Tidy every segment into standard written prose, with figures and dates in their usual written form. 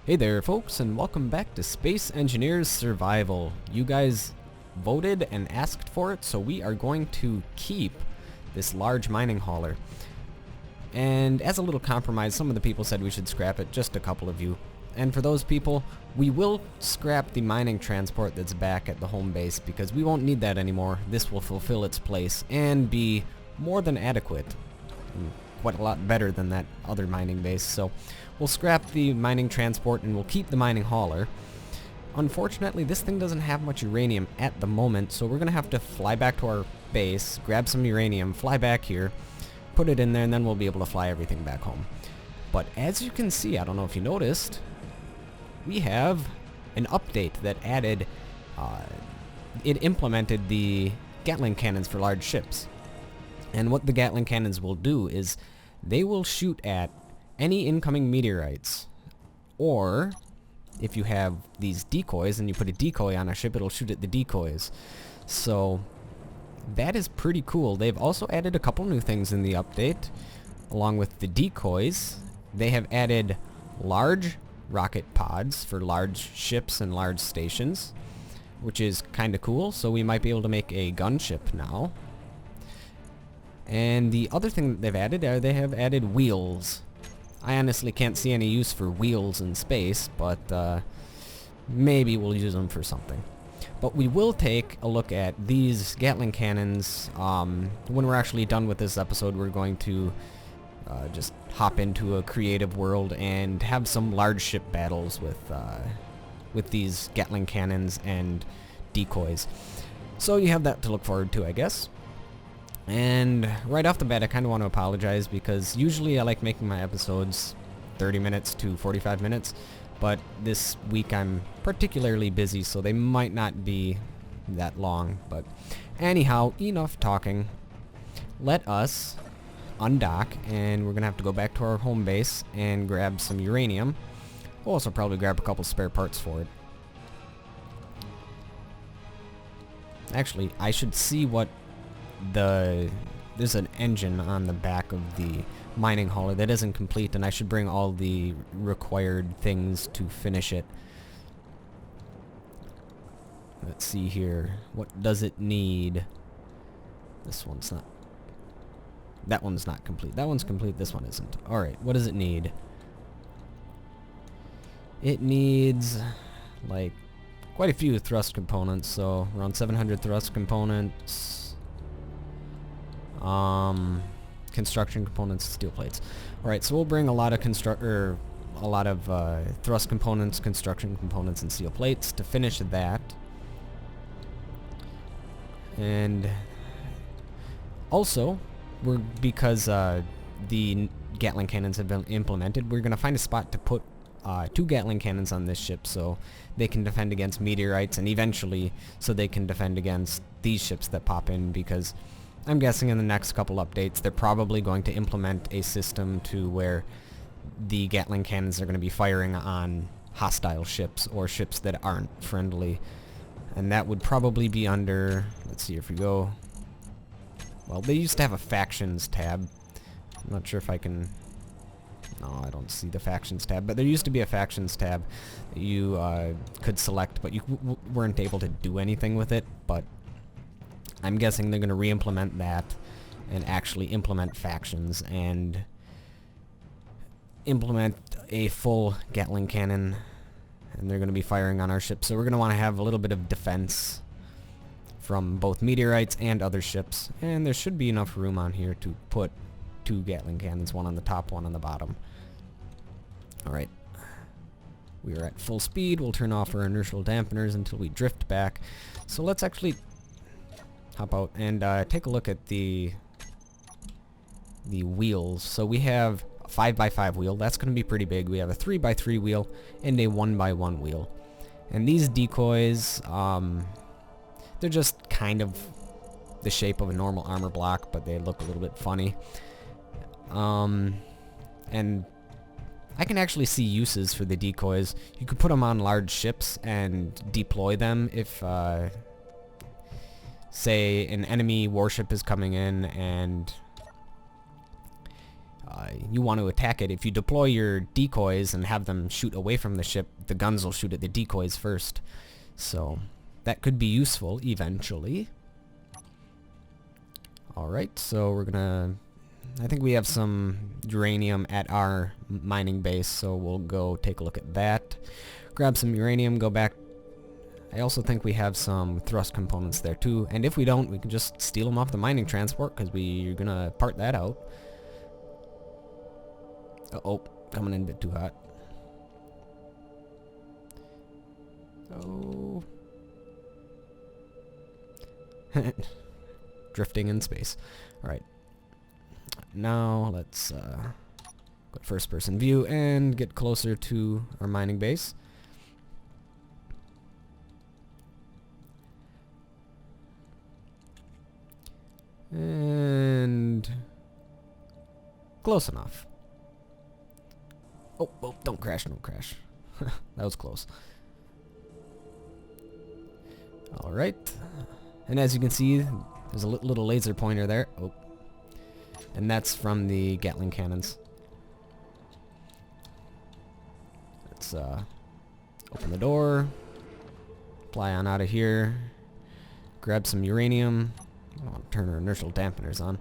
Hey there folks, and welcome back to Space Engineers Survival. You guys voted and asked for it, so we are going to keep this large mining hauler. And as a little compromise, some of the people said we should scrap it, just a couple of you. And for those people, we will scrap the mining transport that's back at the home base because we won't need that anymore. This will fulfill its place and be more than adequate. Quite a lot better than that other mining base, so we'll scrap the mining transport and we'll keep the mining hauler. Unfortunately, this thing doesn't have much uranium at the moment, so we're gonna have to fly back to our base, grab some uranium, fly back here, put it in there, and then we'll be able to fly everything back home. But as you can see, I don't know if you noticed, we have an update that added, it implemented the Gatling cannons for large ships. And what the Gatling cannons will do is they will shoot at any incoming meteorites. Or if you have these decoys and you put a decoy on a ship, it'll shoot at the decoys. So that is pretty cool. They've also added a couple new things in the update. Along with the decoys, they have added large rocket pods for large ships and large stations, which is kind of cool. So we might be able to make a gunship now. And the other thing that they've added are they have added wheels. I honestly can't see any use for wheels in space, but maybe we'll use them for something. But we will take a look at these Gatling cannons. When we're actually done with this episode, we're going to just hop into a creative world and have some large ship battles with these Gatling cannons and decoys. So you have that to look forward to, I guess. And right off the bat, I kind of want to apologize because usually I like making my episodes 30 minutes to 45 minutes, but this week I'm particularly busy, so they might not be that long. But anyhow, enough talking. Let us undock, and we're going to have to go back to our home base and grab some uranium. We'll also probably grab a couple spare parts for it. Actually, I should see what there's an engine on the back of the mining hauler that isn't complete, and I should bring all the required things to finish it. Let's see here. What does it need? This one's not. That one's not complete. That one's complete. This one isn't. Alright, what does it need? It needs, like, quite a few thrust components, so around 700 thrust components. Construction components, steel plates. Alright, so we'll bring a lot of thrust components, construction components, and steel plates to finish that. And also, because the Gatling cannons have been implemented, we're going to find a spot to put 2 Gatling cannons on this ship so they can defend against meteorites, and eventually so they can defend against these ships that pop in, because I'm guessing in the next couple updates they're probably going to implement a system to where the Gatling cannons are going to be firing on hostile ships or ships that aren't friendly. And that would probably be under, let's see if we go, well, they used to have a factions tab. I'm not sure if I can, no, I don't see the factions tab, but there used to be a factions tab that you could select, but you weren't able to do anything with it. But I'm guessing they're going to re-implement that and actually implement factions and implement a full Gatling cannon, and they're going to be firing on our ships. So we're going to want to have a little bit of defense from both meteorites and other ships, and there should be enough room on here to put 2 Gatling cannons, one on the top, one on the bottom. Alright, we are at full speed. We'll turn off our inertial dampeners until we drift back. So let's actually hop out and take a look at the wheels. So we have a 5x5 wheel. That's going to be pretty big. We have a 3x3 wheel and a 1x1 wheel. And these decoys, they're just kind of the shape of a normal armor block, but they look a little bit funny. And I can actually see uses for the decoys. You could put them on large ships and deploy them if say an enemy warship is coming in and you want to attack it. If you deploy your decoys and have them shoot away from the ship, the guns will shoot at the decoys first. So that could be useful eventually. Alright, so we're gonna... I think we have some uranium at our mining base, so we'll go take a look at that. Grab some uranium, go back. I also think we have some thrust components there too, and if we don't, we can just steal them off the mining transport, because we're gonna part that out. Uh-oh, coming in a bit too hot. Oh. Drifting in space. Alright. Now let's go first person view and get closer to our mining base. And close enough. Oh, oh, don't crash, don't crash. That was close. Alright. And as you can see, there's a little laser pointer there. Oh. And that's from the Gatling cannons. Let's open the door. Fly on out of here. Grab some uranium. I'll turn our inertial dampeners on.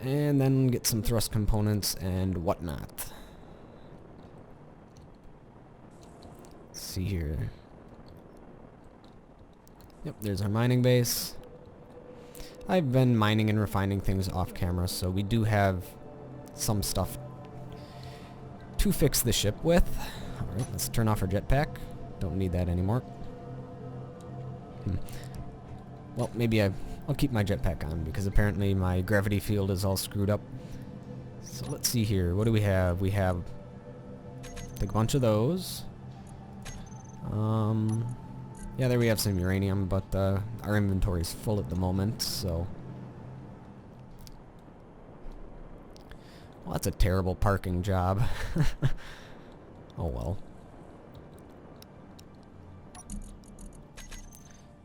And then get some thrust components and whatnot. Let's see here. Yep, there's our mining base. I've been mining and refining things off camera, so we do have some stuff to fix the ship with. Alright, let's turn off our jetpack. Don't need that anymore. Well, maybe I'll keep my jetpack on, because apparently my gravity field is all screwed up. So let's see here. What do we have? We have a bunch of those. Yeah, there we have some uranium, but our inventory is full at the moment, so... Well, that's a terrible parking job. Oh well.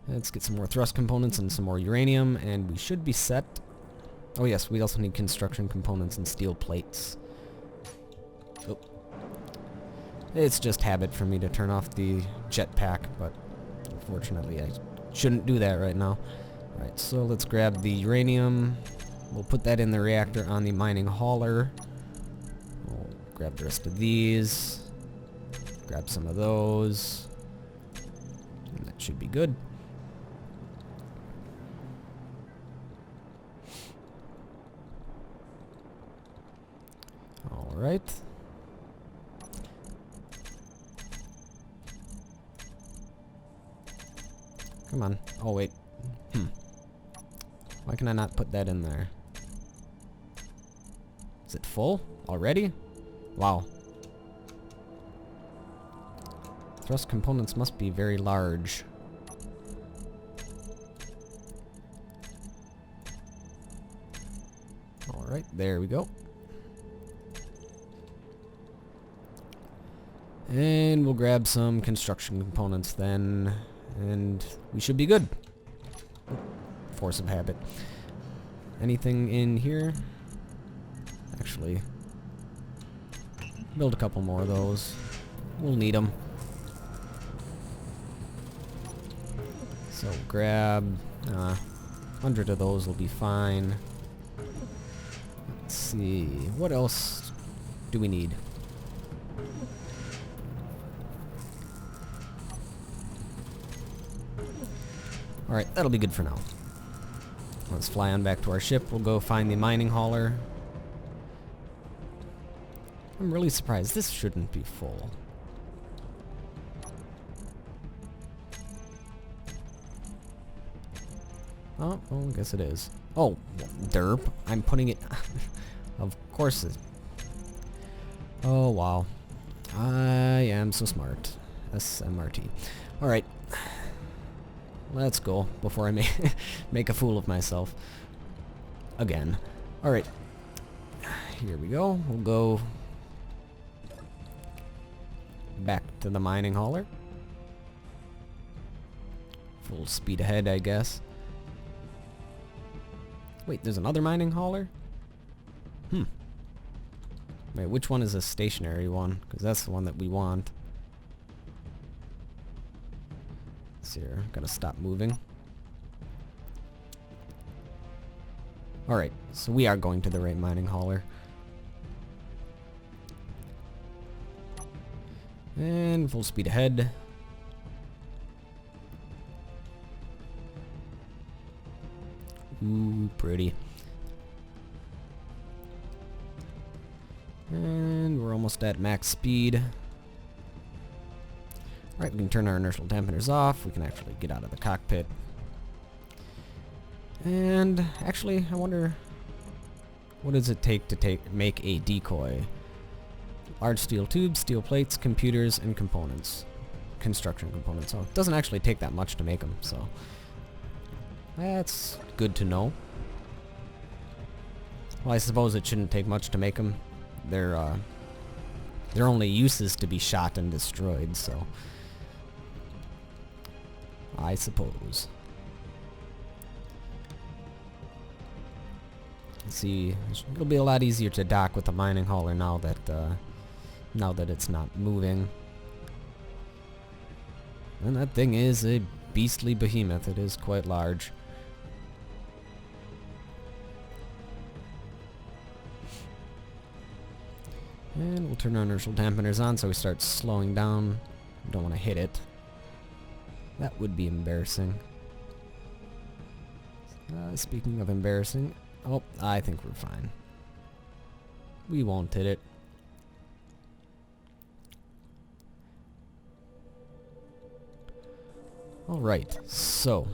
Let's get some more thrust components and some more uranium, and we should be set. Oh yes, we also need construction components and steel plates. Oh. It's just habit for me to turn off the jetpack, but unfortunately I shouldn't do that right now. Alright, so let's grab the uranium. We'll put that in the reactor on the mining hauler. We'll grab the rest of these. Grab some of those. And that should be good. Alright. Come on. Oh, wait. Why can I not put that in there? Is it full already? Wow. Thrust components must be very large. Alright, there we go. And we'll grab some construction components then, and we should be good. Force of habit. Anything in here? Actually, build a couple more of those. We'll need them. So grab 100 of those will be fine. Let's see, what else do we need? Alright, that'll be good for now. Let's fly on back to our ship. We'll go find the mining hauler. I'm really surprised. This shouldn't be full. Oh, well, I guess it is. Oh, derp. I'm putting it... Of course it... Oh, wow. I am so smart. SMRT. Alright. Let's go before I make a fool of myself. Again. Alright. Here we go. We'll go back to the mining hauler. Full speed ahead, I guess. Wait, there's another mining hauler? Wait, which one is a stationary one? Because that's the one that we want. Let's see here. Gotta stop moving. Alright, so we are going to the right mining hauler. And full speed ahead. Ooh, pretty. And we're almost at max speed. Alright, we can turn our inertial dampeners off. We can actually get out of the cockpit. And actually, I wonder, what does it take to make a decoy? Large steel tubes, steel plates, computers, and components. Construction components. So it doesn't actually take that much to make them, so that's good to know. Well, I suppose it shouldn't take much to make them. Their only use is to be shot and destroyed, so I suppose. Let's see, it'll be a lot easier to dock with the mining hauler now that it's not moving. And that thing is a beastly behemoth. It is quite large. And we'll turn our inertial dampeners on so we start slowing down. We don't want to hit it. That would be embarrassing. Speaking of embarrassing, oh, I think we're fine. We won't hit it. Alright, so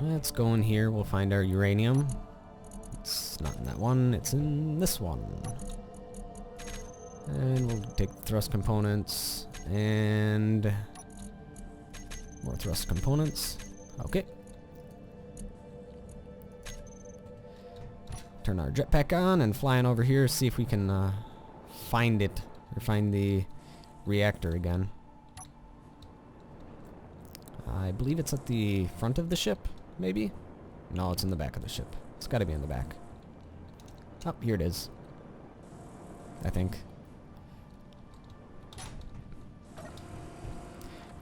let's go in here. We'll find our uranium. It's not in that one, it's in this one. And we'll take thrust components and more thrust components. Okay. Turn our jetpack on and flying over here, see if we can find it, or find the reactor again. I believe it's at the front of the ship, maybe? No, it's in the back of the ship. It's gotta be in the back. Oh, here it is. I think.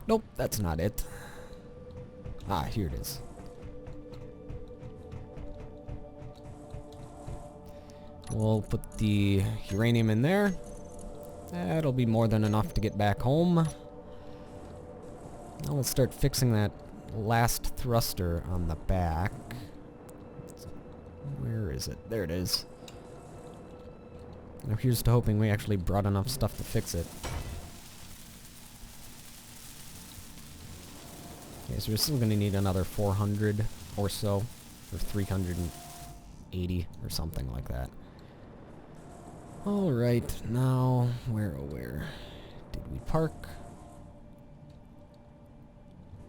Nope, that's not it. Ah, here it is. We'll put the uranium in there. That'll be more than enough to get back home. Now let's start fixing that last thruster on the back. Where is it? There it is. Now here's to hoping we actually brought enough stuff to fix it. Okay, so we're still going to need another 400 or so, or 380 or something like that. Alright, now, where did we park?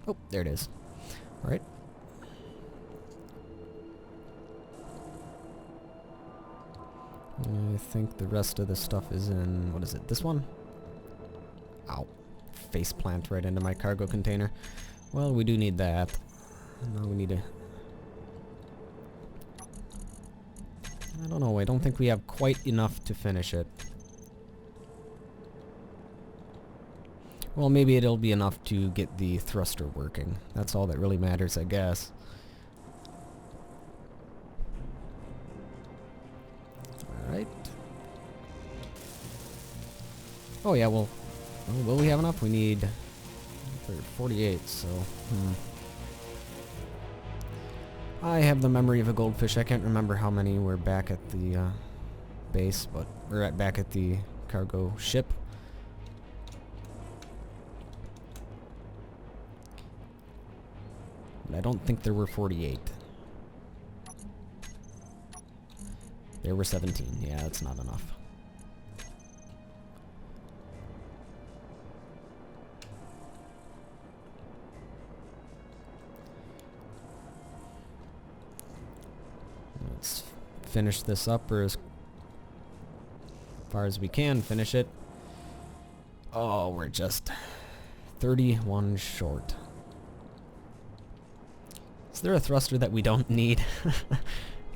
Oh, there it is. Alright. I think the rest of the stuff is in, what is it, this one? Ow. Face plant right into my cargo container. Well, we do need that. Now we need to... I don't know, I don't think we have quite enough to finish it. Well, maybe it'll be enough to get the thruster working. That's all that really matters, I guess. Alright. Oh yeah, well, will we have enough? We need 48, so... I have the memory of a goldfish. I can't remember how many were back at the base, but we're back at the cargo ship. But I don't think there were 48. There were 17. Yeah, that's not enough. Let's finish this up, or as far as we can finish it. Oh, we're just 31 short. Is there a thruster that we don't need?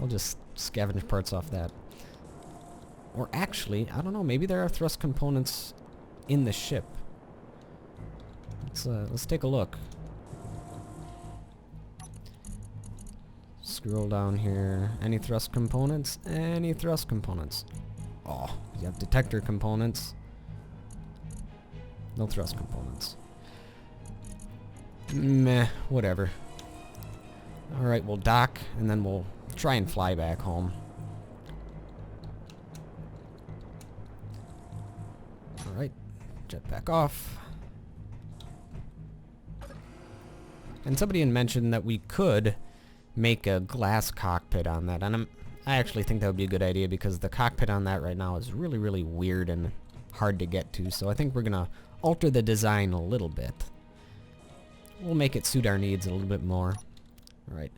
I'll just scavenge parts off that. Or actually, I don't know, maybe there are thrust components in the ship. Let's take a look. Scroll down here. Any thrust components? Any thrust components? Oh, you have detector components. No thrust components. Meh, whatever. Alright, we'll dock, and then we'll try and fly back home. Alright, jetpack off. And somebody had mentioned that we could make a glass cockpit on that, and I actually think that would be a good idea because the cockpit on that right now is really, really weird and hard to get to, so I think we're gonna alter the design a little bit. We'll make it suit our needs a little bit more. Alright.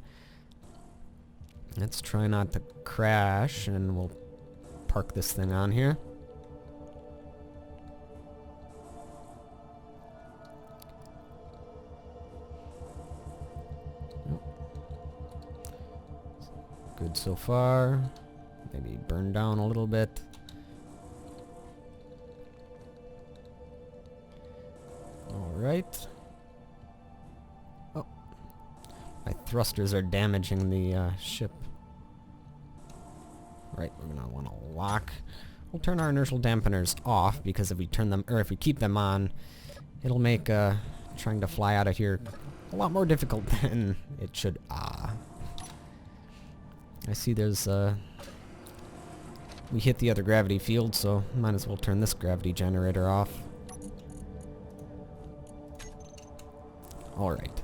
Let's try not to crash, and we'll park this thing on here. Good so far. Maybe burn down a little bit. Alright. Oh. My thrusters are damaging the ship. Right, we're gonna want to lock. We'll turn our inertial dampeners off because if we turn them, or if we keep them on, it'll make trying to fly out of here a lot more difficult than it should. I see there's we hit the other gravity field, so might as well turn this gravity generator off. Alright.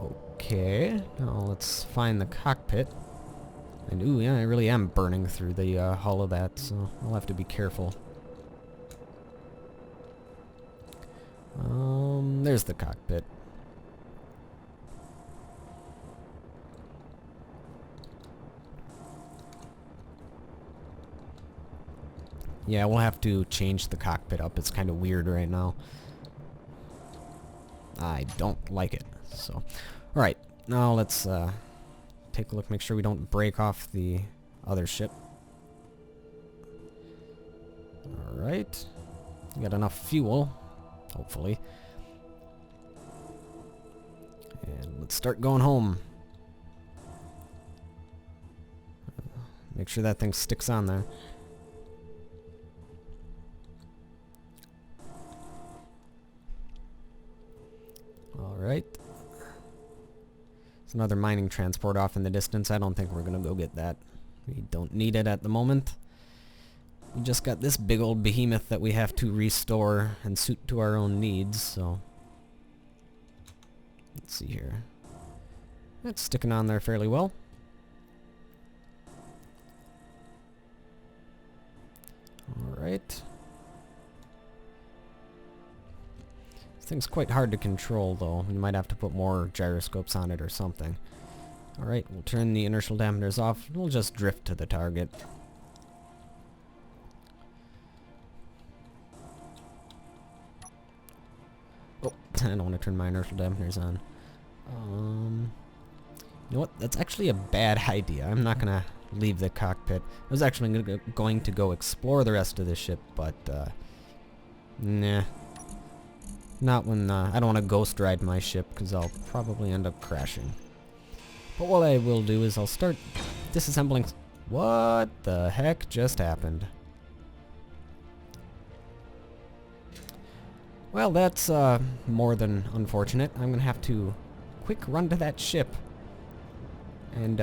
Okay, now let's find the cockpit. And ooh, yeah, I really am burning through the hull of that, so I'll have to be careful. There's the cockpit. Yeah, we'll have to change the cockpit up. It's kind of weird right now. I don't like it. So, alright. Now let's take a look, make sure we don't break off the other ship. Alright. We got enough fuel, hopefully. And let's start going home. Make sure that thing sticks on there. Alright. There's another mining transport off in the distance. I don't think we're gonna go get that. We don't need it at the moment. We just got this big old behemoth that we have to restore and suit to our own needs, so... Let's see here. It's sticking on there fairly well. Alright. Thing's quite hard to control, though. You might have to put more gyroscopes on it or something. Alright, we'll turn the inertial dampeners off. We'll just drift to the target. Oh, I don't want to turn my inertial dampeners on. You know what? That's actually a bad idea. I'm not going to leave the cockpit. I was actually going to go explore the rest of the ship, but, nah. Not when, I don't want to ghost ride my ship, because I'll probably end up crashing. But what I will do is I'll start disassembling... What the heck just happened? Well, that's, more than unfortunate. I'm gonna have to quick run to that ship and,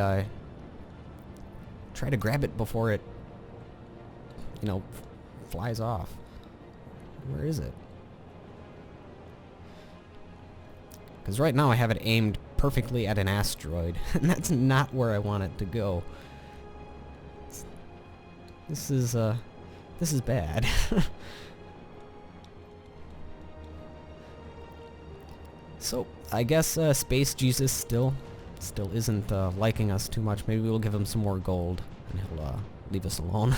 try to grab it before it, you know, flies off. Where is it? Because right now I have it aimed perfectly at an asteroid, and that's not where I want it to go. This is bad. So, I guess Space Jesus still isn't liking us too much. Maybe we'll give him some more gold, and he'll leave us alone.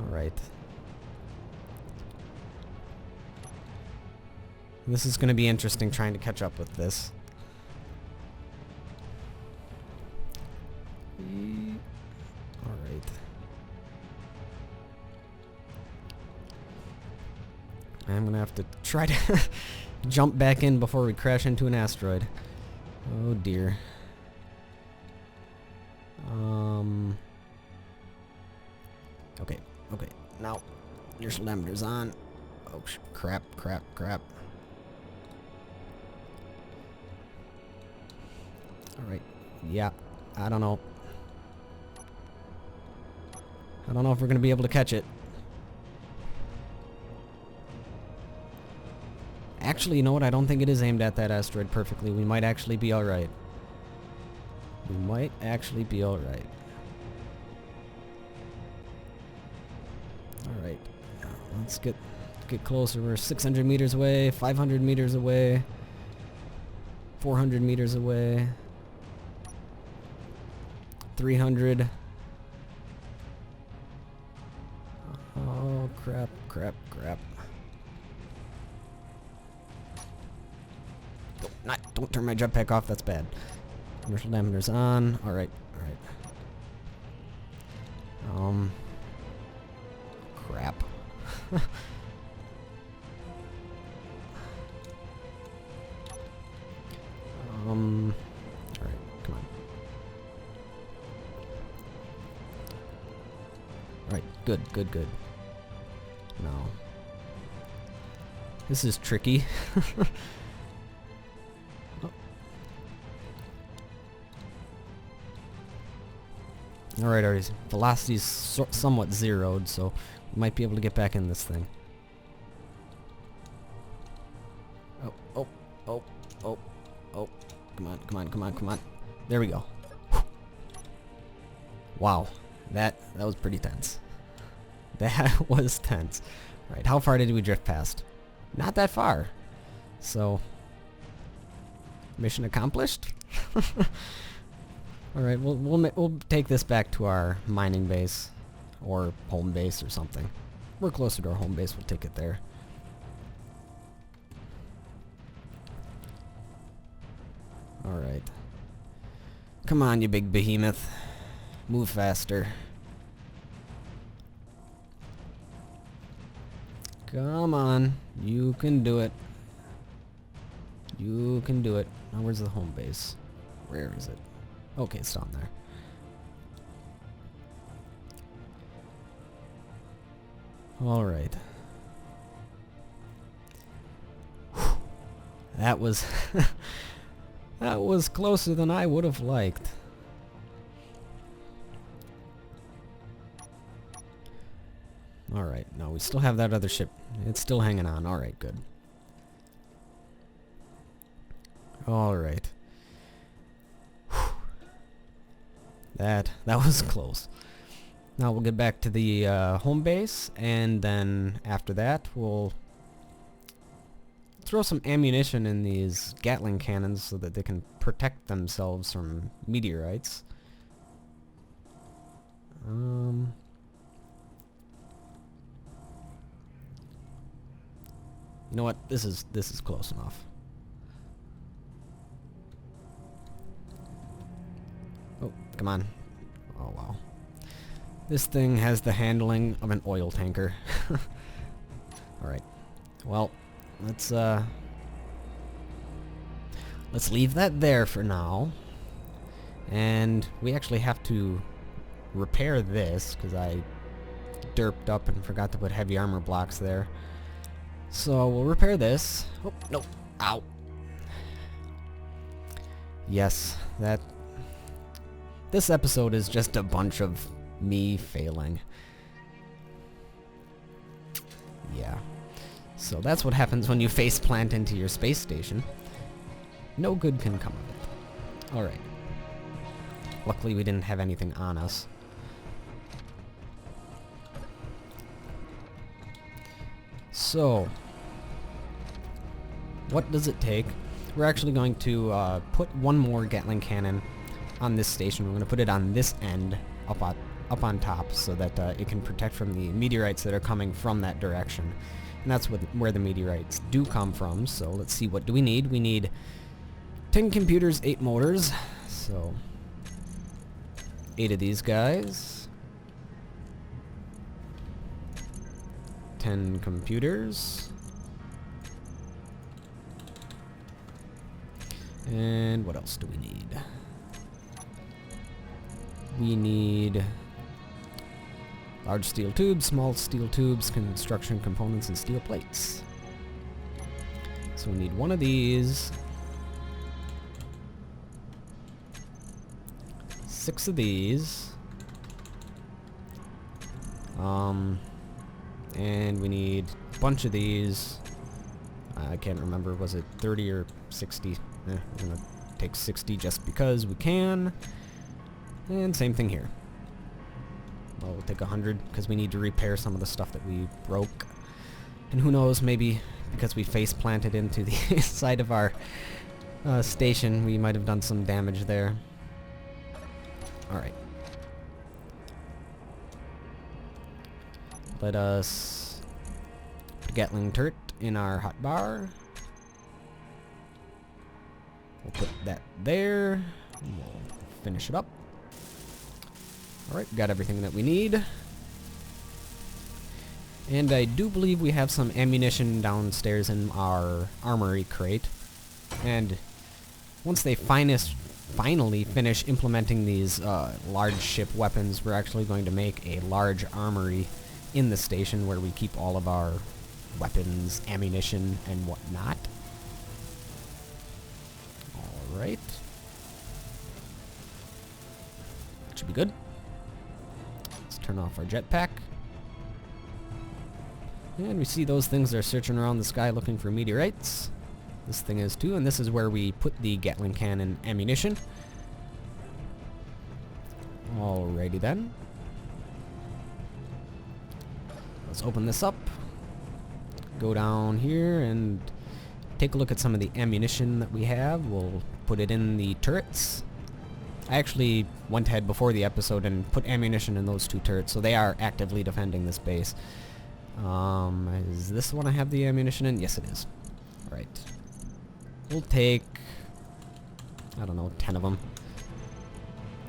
Alright. This is going to be interesting trying to catch up with this. I'm gonna have to try to jump back in before we crash into an asteroid. Oh dear. Okay, okay. Now, your telemeter's on. Oh, crap. Alright. Yeah, I don't know. I don't know if we're gonna be able to catch it. Actually, you know what? I don't think it is aimed at that asteroid perfectly. We might actually be alright. We might actually be alright. Alright. Let's get closer. We're 600 meters away, 500 meters away, 400 meters away, 300. Oh, crap. Don't turn my jetpack off, that's bad. Commercial diameter's on. Alright. Crap. Alright, come on. Alright, good. No. This is tricky. Alright, our velocity's somewhat zeroed, so we might be able to get back in this thing. Oh. Come on. There we go. Wow. That was pretty tense. That was tense. Alright, how far did we drift past? Not that far. So, mission accomplished? Alright, we'll take this back to our mining base, or home base or something. We're closer to our home base, we'll take it there. Alright. Come on, you big behemoth. Move faster. Come on, you can do it. You can do it. Now where's the home base? Where is it? Okay, it's down there. Alright. That was... that was closer than I would have liked. Alright, no, we still have that other ship. It's still hanging on. Alright, good. Alright. That was close. Now we'll get back to the home base, and then after that we'll throw some ammunition in these Gatling cannons so that they can protect themselves from meteorites. You know what? This is close enough. Oh, come on. Oh, wow. This thing has the handling of an oil tanker. Alright. Well, let's leave that there for now. And we actually have to repair this, because I derped up and forgot to put heavy armor blocks there. So we'll repair this. Oh, no. Ow. Yes, this episode is just a bunch of me failing. Yeah. So that's what happens when you faceplant into your space station. No good can come of it. Alright. Luckily we didn't have anything on us. So, what does it take? We're actually going to put one more Gatling cannon on this station. We're going to put it on this end, up on top, so that it can protect from the meteorites that are coming from that direction. And that's where the meteorites do come from. So let's see, what do we need? We need 10 computers, 8 motors. So 8 of these guys. 10 computers. And what else do we need? We need large steel tubes, small steel tubes, construction components, and steel plates. So we need one of these, 6 of these, and we need a bunch of these. I can't remember, was it 30 or 60? We're gonna take 60 just because we can. And same thing here. Well, we'll take 100 because we need to repair some of the stuff that we broke. And who knows, maybe because we face planted into the side of our station, we might have done some damage there. Alright. Let us put a Gatling turret in our hotbar. We'll put that there. And we'll finish it up. Alright, got everything that we need. And I do believe we have some ammunition downstairs in our armory crate. And once they finally finish implementing these large ship weapons, we're actually going to make a large armory in the station where we keep all of our weapons, ammunition, and whatnot. Alright. That should be good. Let's turn off our jetpack. And we see those things that are searching around the sky looking for meteorites. This thing is too, and this is where we put the Gatling cannon ammunition. Alrighty then. Let's open this up. Go down here and take a look at some of the ammunition that we have. We'll put it in the turrets. I actually went ahead before the episode and put ammunition in those 2 turrets, so they are actively defending this base. Is this the one I have the ammunition in? Yes, it is. Alright. We'll take, I don't know, 10 of them.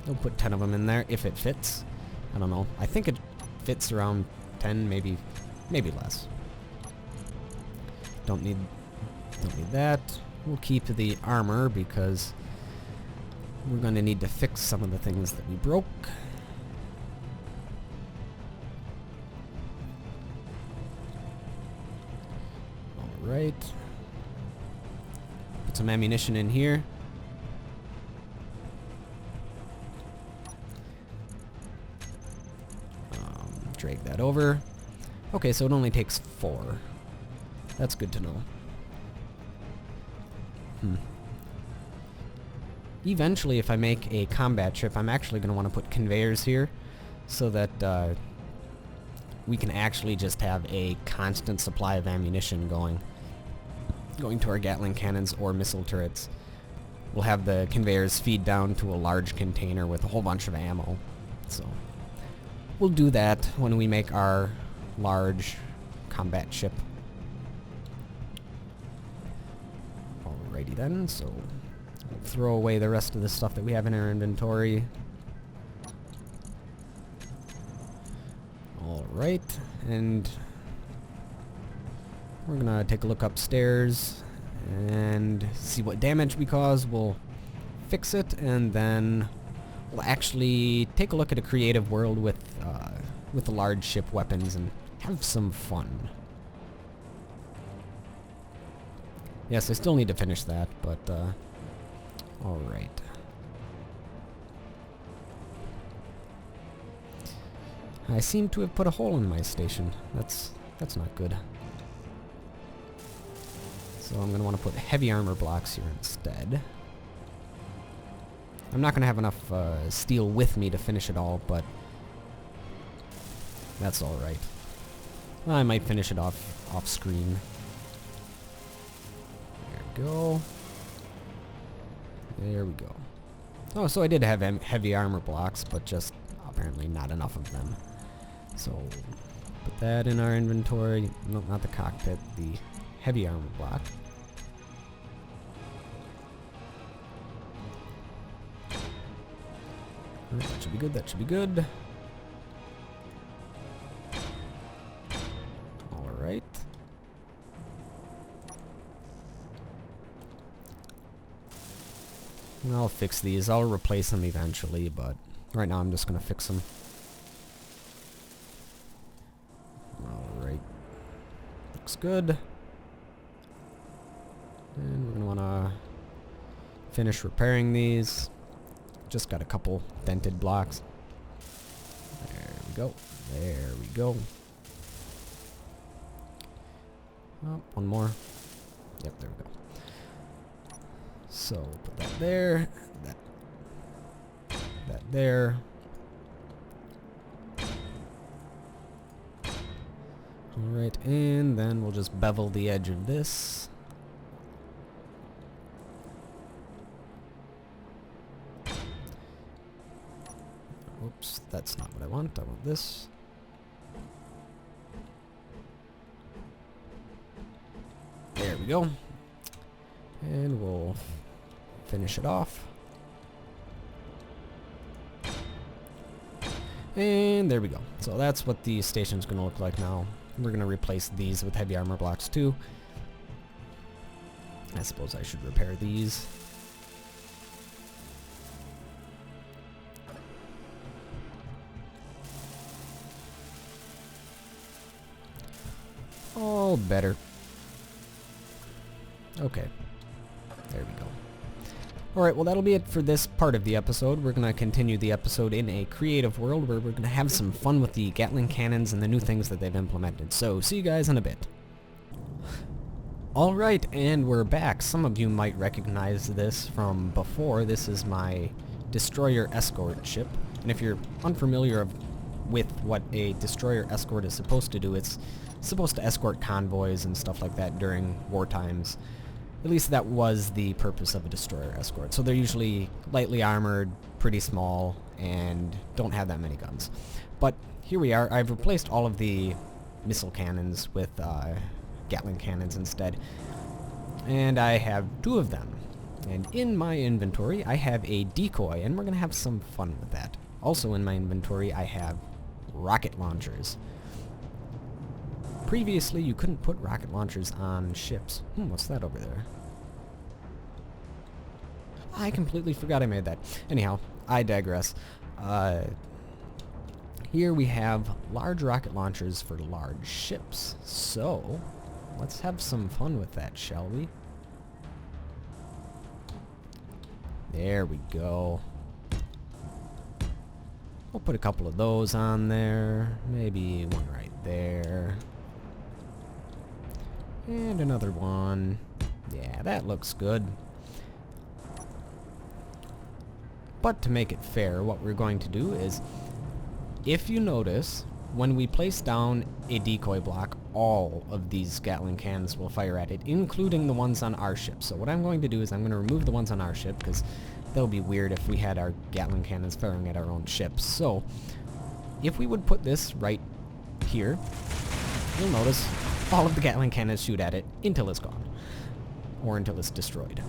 We'll put 10 of them in there if it fits. I don't know. I think it fits around 10, maybe less. Don't need that. We'll keep the armor because we're going to need to fix some of the things that we broke. Alright. Put some ammunition in here. Drag that over. Okay, so it only takes 4. That's good to know. Eventually, if I make a combat ship, I'm actually going to want to put conveyors here so that we can actually just have a constant supply of ammunition going to our Gatling cannons or missile turrets. We'll have the conveyors feed down to a large container with a whole bunch of ammo. So we'll do that when we make our large combat ship. Alrighty then, so we'll throw away the rest of the stuff that we have in our inventory. Alright, and we're gonna take a look upstairs and see what damage we caused. We'll fix it, and then we'll actually take a look at a creative world with the large ship weapons and have some fun. Yes, I still need to finish that, but alright. I seem to have put a hole in my station. That's not good. So I'm going to want to put heavy armor blocks here instead. I'm not going to have enough steel with me to finish it all, but that's alright. I might finish it off screen. There we go. There we go. Oh, so I did have heavy armor blocks, but just apparently not enough of them. So put that in our inventory. No, not the cockpit, the heavy armor block. That should be good, that should be good. Alright. I'll fix these. I'll replace them eventually, but right now I'm just going to fix them. Alright. Looks good. And we're going to want to finish repairing these. Just got a couple dented blocks. There we go. There we go. Oh, one more. Yep, there we go. So, put that there. That there. Alright, and then we'll just bevel the edge of this. Oops, that's not what I want. I want this. There we go. And we'll finish it off. And there we go. So that's what the station's going to look like now. We're going to replace these with heavy armor blocks too. I suppose I should repair these. All better. Okay. There we go. Alright, well that'll be it for this part of the episode. We're going to continue the episode in a creative world where we're going to have some fun with the Gatling cannons and the new things that they've implemented. So, see you guys in a bit. Alright, and we're back. Some of you might recognize this from before. This is my destroyer escort ship. And if you're unfamiliar with what a destroyer escort is supposed to do, it's supposed to escort convoys and stuff like that during war times. At least that was the purpose of a destroyer escort. So they're usually lightly armored, pretty small, and don't have that many guns. But here we are. I've replaced all of the missile cannons with Gatling cannons instead. And I have 2 of them. And in my inventory, I have a decoy, and we're going to have some fun with that. Also in my inventory, I have rocket launchers. Previously, you couldn't put rocket launchers on ships. What's that over there? I completely forgot I made that. Anyhow, I digress. Here we have large rocket launchers for large ships. So, let's have some fun with that, shall we? There we go. We'll put a couple of those on there. Maybe one right there. And another one. Yeah, that looks good. But to make it fair, what we're going to do is, if you notice, when we place down a decoy block, all of these Gatling cannons will fire at it, including the ones on our ship. So what I'm going to do is I'm going to remove the ones on our ship, because that would be weird if we had our Gatling cannons firing at our own ships. So, if we would put this right here, you'll notice all of the Gatling cannons shoot at it until it's gone. Or until it's destroyed.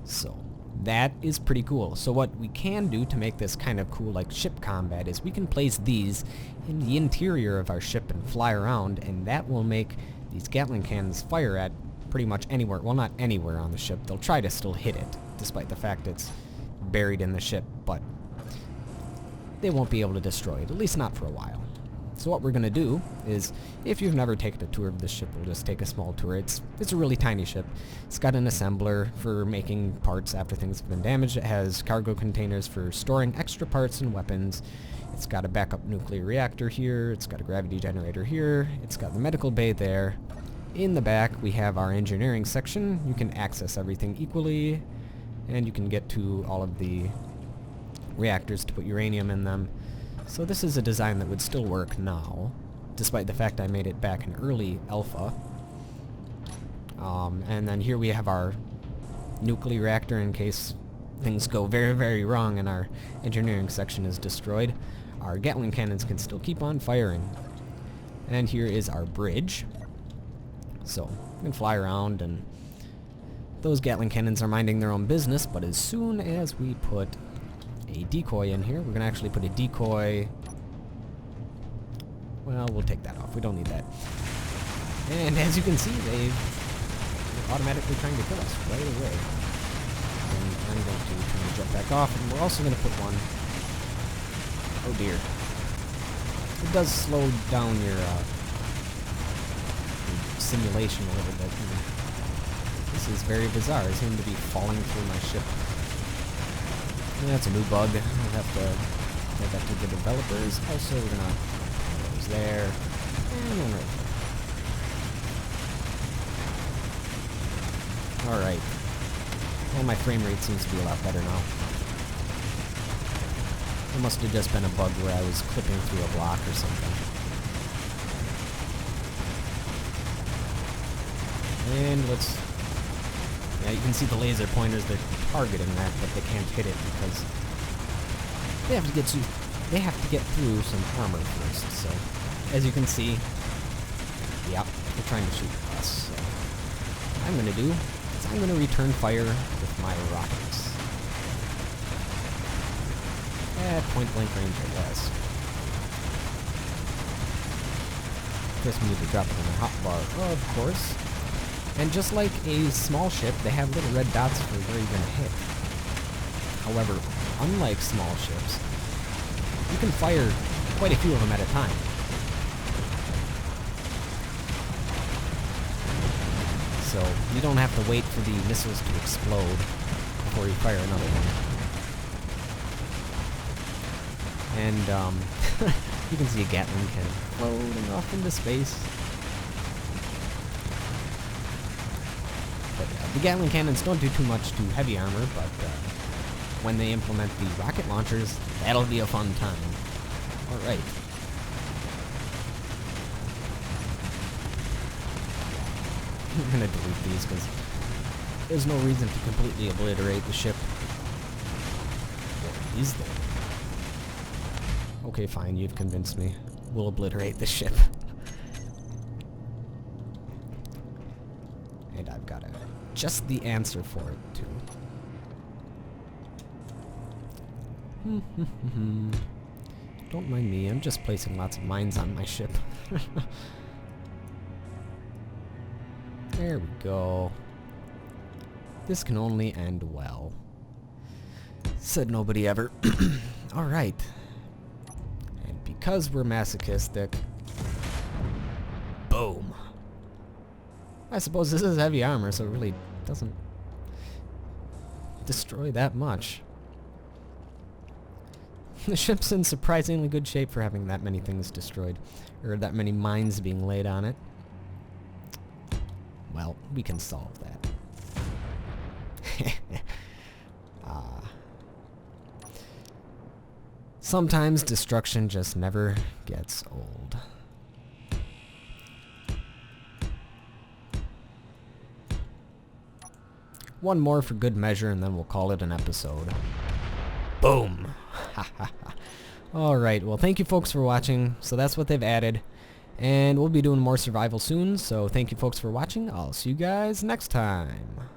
So, that is pretty cool. So what we can do to make this kind of cool like ship combat is we can place these in the interior of our ship and fly around, and that will make these Gatling cannons fire at pretty much anywhere. Well, not anywhere on the ship. They'll try to still hit it, despite the fact it's buried in the ship, but they won't be able to destroy it, at least not for a while. So what we're going to do is, if you've never taken a tour of this ship, we'll just take a small tour. It's a really tiny ship. It's got an assembler for making parts after things have been damaged. It has cargo containers for storing extra parts and weapons. It's got a backup nuclear reactor here. It's got a gravity generator here. It's got the medical bay there. In the back, we have our engineering section. You can access everything equally, and you can get to all of the reactors to put uranium in them. So this is a design that would still work now, despite the fact I made it back in early alpha. And then here we have our nuclear reactor in case things go very, very wrong and our engineering section is destroyed. Our Gatling cannons can still keep on firing. And here is our bridge. So, we can fly around, and those Gatling cannons are minding their own business, but as soon as we put a decoy in here, we're going to actually put a decoy. Well, we'll take that off. We don't need that. And as you can see, they're automatically trying to kill us right away. And I'm going to turn the jet back off, and we're also going to put one... Oh dear. It does slow down your simulation a little bit. This is very bizarre. I seem to be falling through my ship. Yeah, that's a new bug. We'll have to go back to the developers. Also, we're gonna put those there. And one right there. Alright. Well, my frame rate seems to be a lot better now. It must have just been a bug where I was clipping through a block or something. And let's... Yeah, you can see the laser pointers, they're targeting that, but they can't hit it because they have to get through some armor first. So, as you can see, yeah, they're trying to shoot us. So, what I'm going to do is I'm going to return fire with my rockets. At point-blank range, I guess. Guess we need to drop it in the hotbar, of course. And just like a small ship, they have little red dots for where you're going to hit. However, unlike small ships, you can fire quite a few of them at a time. So you don't have to wait for the missiles to explode before you fire another one. And you can see a Gatling cannon floating off into space. But the Gatling cannons don't do too much to heavy armor, but when they implement the rocket launchers, that'll be a fun time. Alright. I'm gonna delete these because there's no reason to completely obliterate the ship. What is there? Okay, fine, you've convinced me. We'll obliterate the ship. And I've got just the answer for it, too. Don't mind me, I'm just placing lots of mines on my ship. There we go. This can only end well. Said nobody ever. Alright. And because we're masochistic... Boom. I suppose this is heavy armor, so it really doesn't destroy that much. The ship's in surprisingly good shape for having that many things destroyed. Or that many mines being laid on it. Well, we can solve that. Sometimes destruction just never gets old. One more for good measure, and then we'll call it an episode. Boom! Alright, well, thank you folks for watching. So that's what they've added. And we'll be doing more survival soon, so thank you folks for watching. I'll see you guys next time.